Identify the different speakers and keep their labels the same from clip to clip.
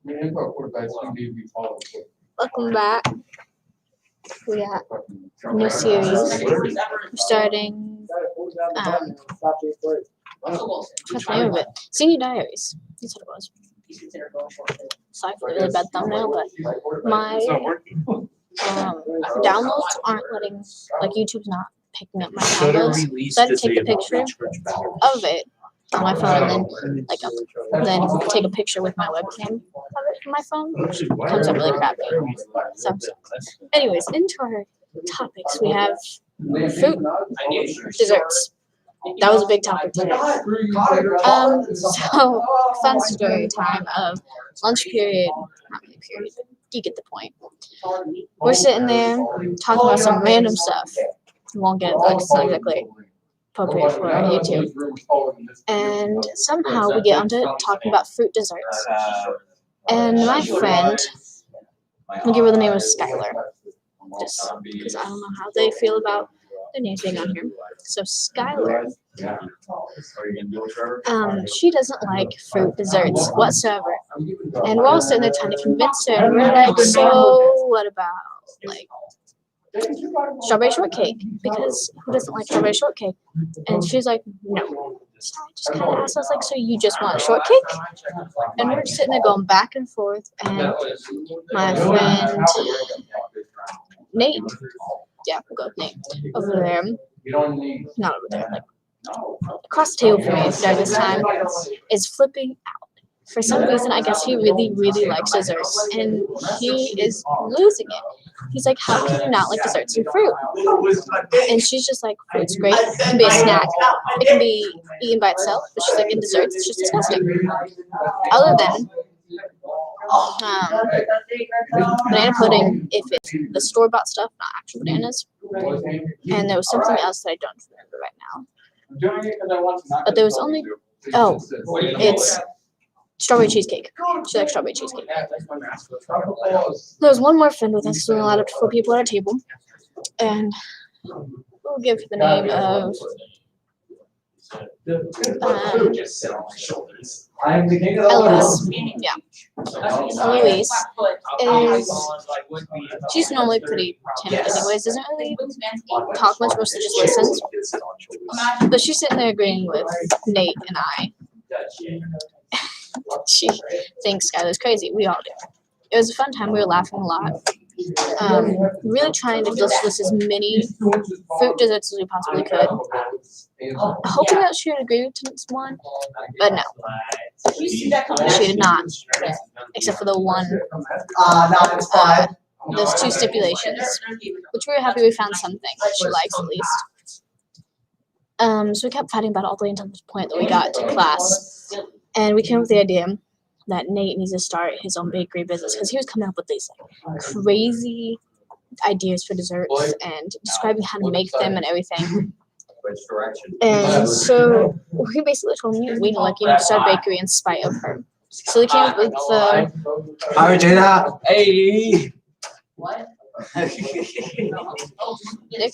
Speaker 1: Welcome back. We got a new series. We're starting, what's the name of it? Senior Diaries. That's what it was. Sorry for the really bad thumbnail, but my downloads aren't letting, like YouTube's not picking up my downloads. So I had to take a picture of it on my phone and then take a picture with my webcam of it from my phone. It comes up really crappy. So, anyways, into our topics, we have fruit, desserts. That was a big topic today. So fun story time of lunch period, not really period, but you get the point. We're sitting there talking about some random stuff. We won't get into that 'cause it's not exactly appropriate for YouTube. And somehow we get onto talking about fruit desserts. And my friend, I'll give her the name of Skylar, just because I don't know how they feel about the name being on here. So Skylar, she doesn't like fruit desserts whatsoever. And we're all sitting there trying to convince her, and we're like, so what about like strawberry shortcake? Because who doesn't like strawberry shortcake? And she's like, no. So I just kind of asked, I was like, so you just want shortcake? And we're just sitting there going back and forth, and my friend Nate, yeah, we'll go with Nate, over there, not over there, like across the table from me during this time, is flipping out. For some reason, I guess he really, really likes desserts, and he is losing it. He's like, how can you not like desserts and fruit? And she's just like, fruit's great. It can be a snack. It can be eaten by itself. But she's like, in desserts, it's just disgusting. Other than banana pudding, if it's the store-bought stuff, not actual bananas. And there was something else that I don't remember right now. But there was only, it's strawberry cheesecake. She likes strawberry cheesecake. There was one more friend with us, so we allowed up to 4 people at our table. And we'll give the name of Eloise. Yeah. Eloise she's normally pretty timid anyways, doesn't really talk much, mostly just listens. But she's sitting there agreeing with Nate and I. She thinks Skylar's crazy. We all do. It was a fun time. We were laughing a lot. Really trying to list as many fruit desserts as we possibly could. Hoping that she would agree with this one, but no. She did not. Except for the one, those 2 stipulations, which we were happy we found something that she likes at least. So we kept fighting about it all the way until the point that we got to class. And we came up with the idea that Nate needs to start his own bakery business because he was coming up with these like crazy ideas for desserts and describing how to make them and everything. And so we basically told him, we like you need to start a bakery in spite of her. So they came up with the.
Speaker 2: Hi, Jada. Hey.
Speaker 3: What?
Speaker 1: They're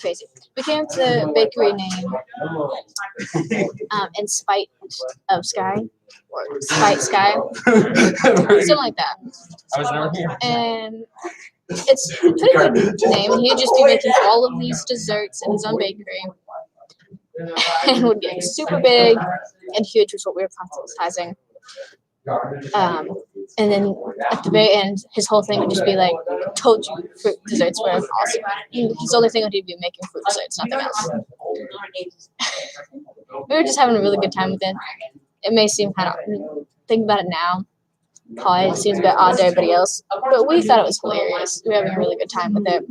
Speaker 1: crazy. We came up with the bakery name in spite of Sky. Or Spite Sky, something like that.
Speaker 2: I was never here.
Speaker 1: And it's a pretty good name. He'd just be making all of these desserts in his own bakery. And it would get super big and huge, was what we were prophesizing. And then at the very end, his whole thing would just be like, told you fruit desserts were awesome. His only thing would be making fruit desserts, nothing else. We were just having a really good time with it. It may seem kind of, think about it now, probably seems a bit odd to everybody else, but we thought it was hilarious. We were having a really good time with it.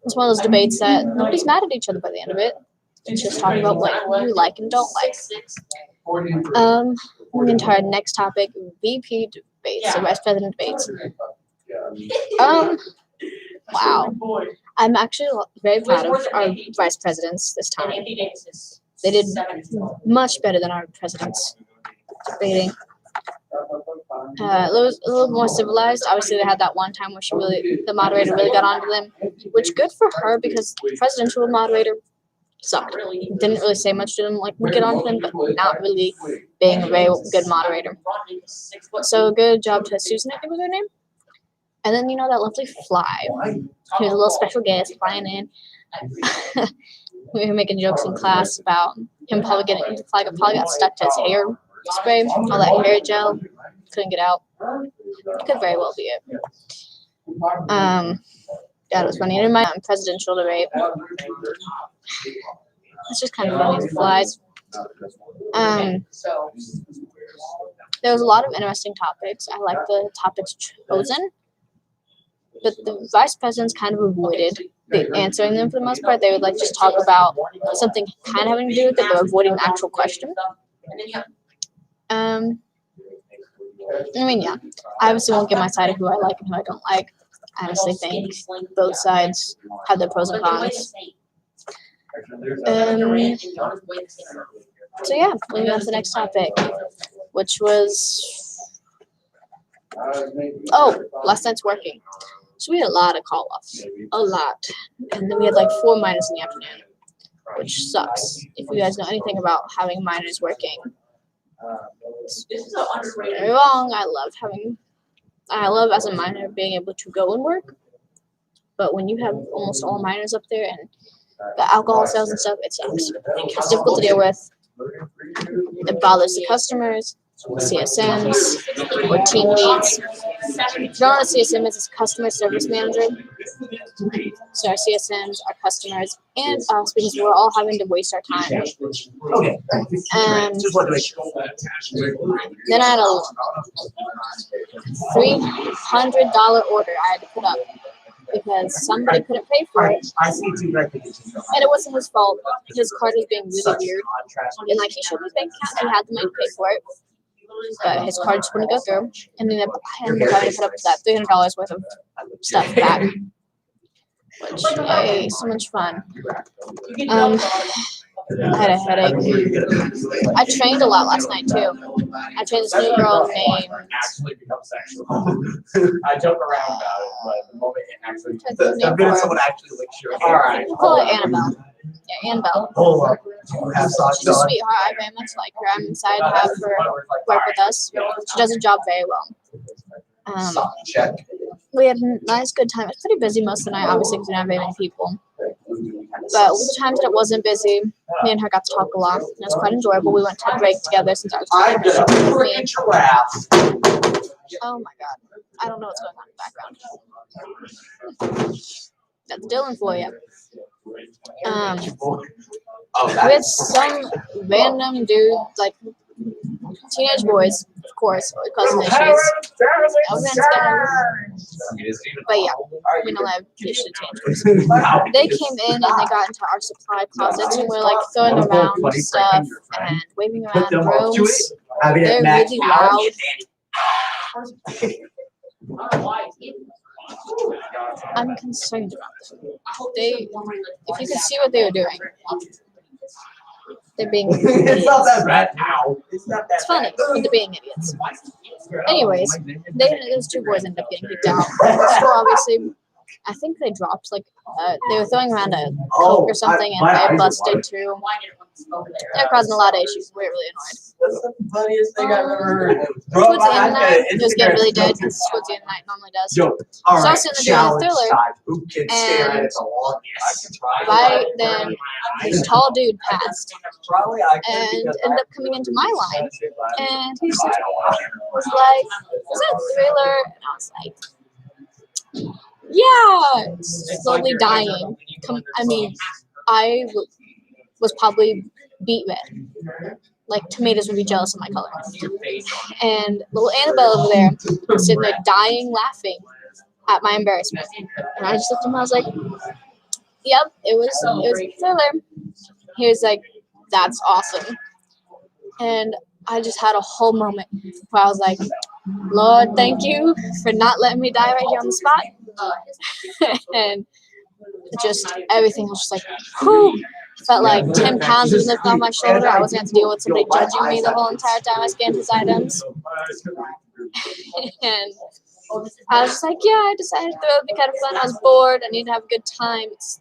Speaker 1: It's one of those debates that nobody's mad at each other by the end of it. It's just talking about what you like and don't like. Moving into our next topic, VP debates, so Vice President debates. Wow. I'm actually very proud of our vice presidents this time. They did much better than our presidents debating. It was a little more civilized. Obviously, they had that one time where the moderator really got onto them, which good for her because the presidential moderator sucked. Didn't really say much, didn't like get on him, but not really being a very good moderator. So good job to Susan, I think was her name. And then, that lovely fly. He was a little special guest flying in. We were making jokes in class about him probably getting, the fly probably got stuck to his hair spray, all that hair gel, couldn't get out. Could very well be it. That was funny. And in my presidential debate, it's just kind of funny, the flies. There was a lot of interesting topics. I like the topics chosen, but the vice presidents kind of avoided answering them for the most part. They would just talk about something kind of having to do with it, but avoiding the actual question. I obviously won't give my side of who I like and who I don't like. I honestly think both sides have their pros and cons. So yeah, moving on to the next topic, which was last night's working. So we had a lot of call-offs, a lot, and then we had 4 minors in the afternoon, which sucks. If you guys know anything about having minors working, very wrong. I love as a minor being able to go and work, but when you have almost all minors up there and the alcohol sales and stuff, it sucks. It's difficult to deal with. It bothers the customers, CSMs, or team leads. If you don't know what a CSM is, it's customer service manager. So our CSMs, our customers, and us, because we're all having to waste our time. And then I had a $300 order I had to put up because somebody couldn't pay for it. And it wasn't his fault. His card was being really weird. And he showed his bank account, he had the money to pay for it. But his card just wouldn't go through. And then I ended up having to put up that $300 worth of stuff back. Which, yay, so much fun. I had a headache. I trained a lot last night too. I trained this new girl named.
Speaker 2: I joke around about it, but the moment it actually.
Speaker 3: Someone actually licks your
Speaker 2: All right.
Speaker 1: We'll call her Annabelle. Yeah, Annabelle. She's a sweetheart. I very much like her. I'm excited to have her work with us. She does her job very well. We had a nice, good time. It's pretty busy most of the night, obviously, because we don't have very many people. But with the times that it wasn't busy, me and her got to talk a lot. It was quite enjoyable. We went to a break together since I was talking to me. Oh my god. I don't know what's going on in the background. That's Dylan for you. We had some random dude, teenage boys, of course, causing issues. But yeah, we don't have issues with teenage boys. They came in and they got into our supply closets and we're throwing around stuff and waving around brooms. They're really loud. I'm concerned about them. If you could see what they were doing, they're being idiots.
Speaker 3: It's not that bad now.
Speaker 1: It's funny, but they're being idiots. Anyways, those 2 boys ended up getting kicked out. So obviously, I think they dropped they were throwing around a Coke or something, and they busted too. They're causing a lot of issues. We're really annoyed.
Speaker 3: That's the funniest thing I've ever heard.
Speaker 1: Towards the end of the night, it was getting really dead. Towards the end of the night, normally does.
Speaker 3: Yo, all
Speaker 1: So I
Speaker 3: right,
Speaker 1: was sitting there doing a thriller,
Speaker 3: Who can stare at it the longest?
Speaker 1: right then this tall dude passed and ended up coming into my line, and he was like, "Is that Thriller?" And I was like, "Yeah." Slowly dying. I was probably beet red. Tomatoes would be jealous of my color. And little Annabelle over there was sitting there dying, laughing at my embarrassment. And I just looked at him and I was like, "Yep, it was Thriller." He was like, "That's awesome." And I just had a whole moment where I was like, "Lord, thank you for not letting me die right here on the spot." And just everything was just whew. Felt like 10 pounds was lifted off my shoulder. I wasn't going to deal with somebody judging me the whole entire time I scanned his items. And I was just like, yeah, I decided to throw it. It'd be kind of fun. I was bored. I needed to have a good time. It's,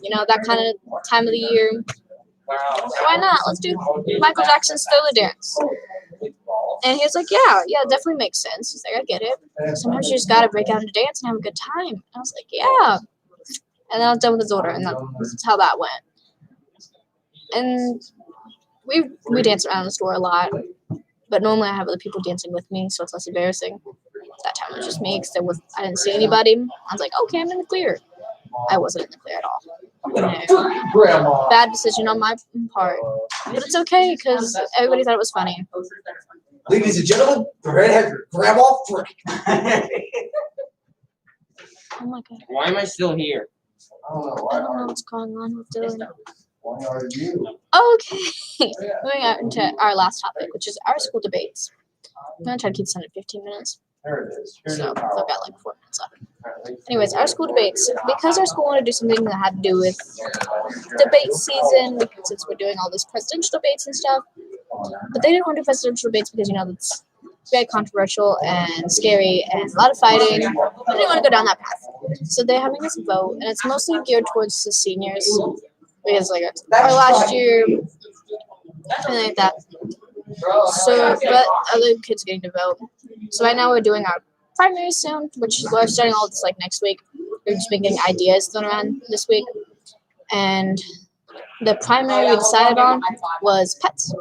Speaker 1: that kind of time of the year. Why not? Let's do Michael Jackson's Thriller dance. And he was like, yeah, definitely makes sense. He's like, I get it. Sometimes you just gotta break out into dance and have a good time. And I was like, yeah. And then I was done with his order, and that's how that went. And we dance around the store a lot, but normally I have other people dancing with me, so it's less embarrassing. That time it was just me because I didn't see anybody. I was like, okay, I'm in the clear. I wasn't in the clear at all. No.
Speaker 3: Grandma.
Speaker 1: Bad decision on my part, but it's okay because everybody thought it was funny.
Speaker 3: Ladies and gentlemen, the redhead Grandma Fruit.
Speaker 1: Oh my god.
Speaker 2: Why am I still here?
Speaker 3: I don't know.
Speaker 1: I don't know what's going on with Dylan.
Speaker 3: Why are you?
Speaker 1: Okay. Moving out into our last topic, which is our school debates. I'm gonna try to keep this under 15 minutes.
Speaker 3: There it is.
Speaker 1: So I've got like 4 minutes left. Anyways, our school debates. Because our school wanted to do something that had to do with debate season, since we're doing all these presidential debates and stuff. But they didn't want to do presidential debates because, that's very controversial and scary and a lot of fighting. They didn't want to go down that path. So they're having us vote, and it's mostly geared towards the seniors. Because, like, our last year, something like that. So, but other kids getting to vote. So right now we're doing our primary soon, which we're starting all this like next week. We've just been getting ideas thrown around this week. And the primary we decided on was pets.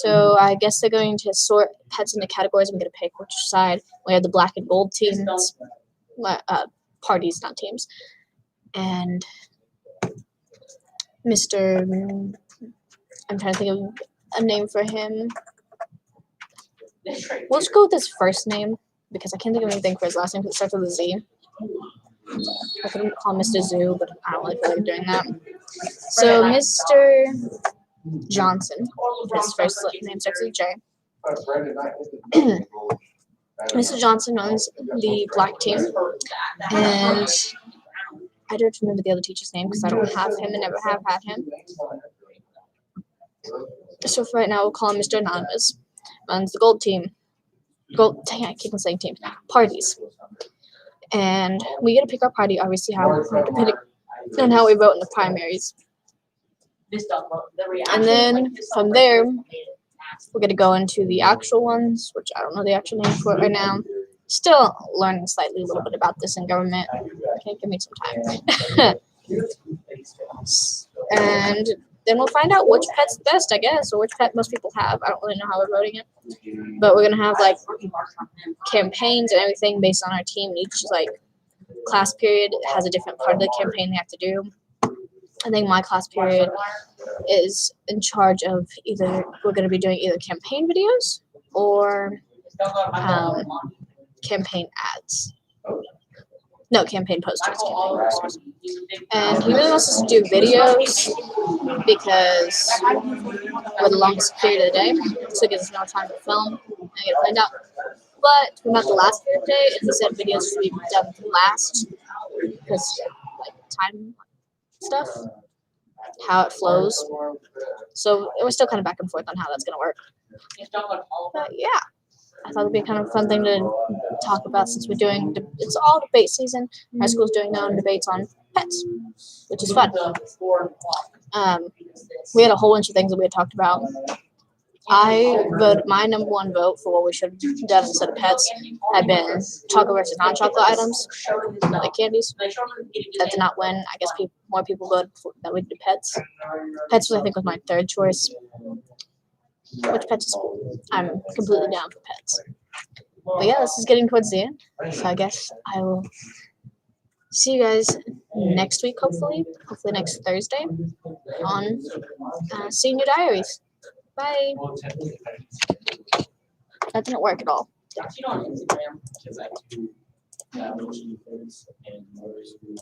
Speaker 1: So I guess they're going to sort pets into categories. I'm going to pick which side. We have the black and gold teams, parties, not teams. And Mr. I'm trying to think of a name for him. We'll just go with his first name because I can't think of anything for his last name because it starts with a Z. I couldn't call him Mr. Zoo, but I don't really feel like doing that. So Mr. Johnson, his first name starts with J. Mr. Johnson runs the black team, and I don't remember the other teacher's name because I don't have him and never have had him. So for right now, we'll call him Mr. Anonymous. Runs the gold team. Dang, I keep on saying teams. Parties. And we get to pick our party, obviously, depending on how we vote in the primaries. And then from there, we're going to go into the actual ones, which I don't know the actual name for it right now. Still learning slightly a little bit about this in government. Okay, give me some time. And then we'll find out which pet's the best, I guess, or which pet most people have. I don't really know how we're voting it. But we're going to have, like, campaigns and everything based on our team. Each, like, class period has a different part of the campaign they have to do. I think my class period is in charge of we're going to be doing either campaign videos or campaign ads. No, campaign posters. And he really wants us to do videos because we're the longest period of the day, so it gives us more time to film and get it planned out. But we're not the last period of the day, and he said videos should be done last because, like, time stuff, how it flows. So we're still kind of back and forth on how that's going to work. But yeah. I thought it'd be kind of a fun thing to talk about since we're doing, it's all debate season. Our school's doing their own debates on pets, which is fun. We had a whole bunch of things that we had talked about. My number one vote for what we should have done instead of pets had been chocolate versus non-chocolate items, like candies. That did not win. I guess more people voted that we did pets. Pets, I think, was my third choice. Which pets is cool. I'm completely down for pets. But yeah, this is getting towards the end. So I guess I will see you guys next week, hopefully. Hopefully next Thursday on Senior Diaries. Bye. That didn't work at all.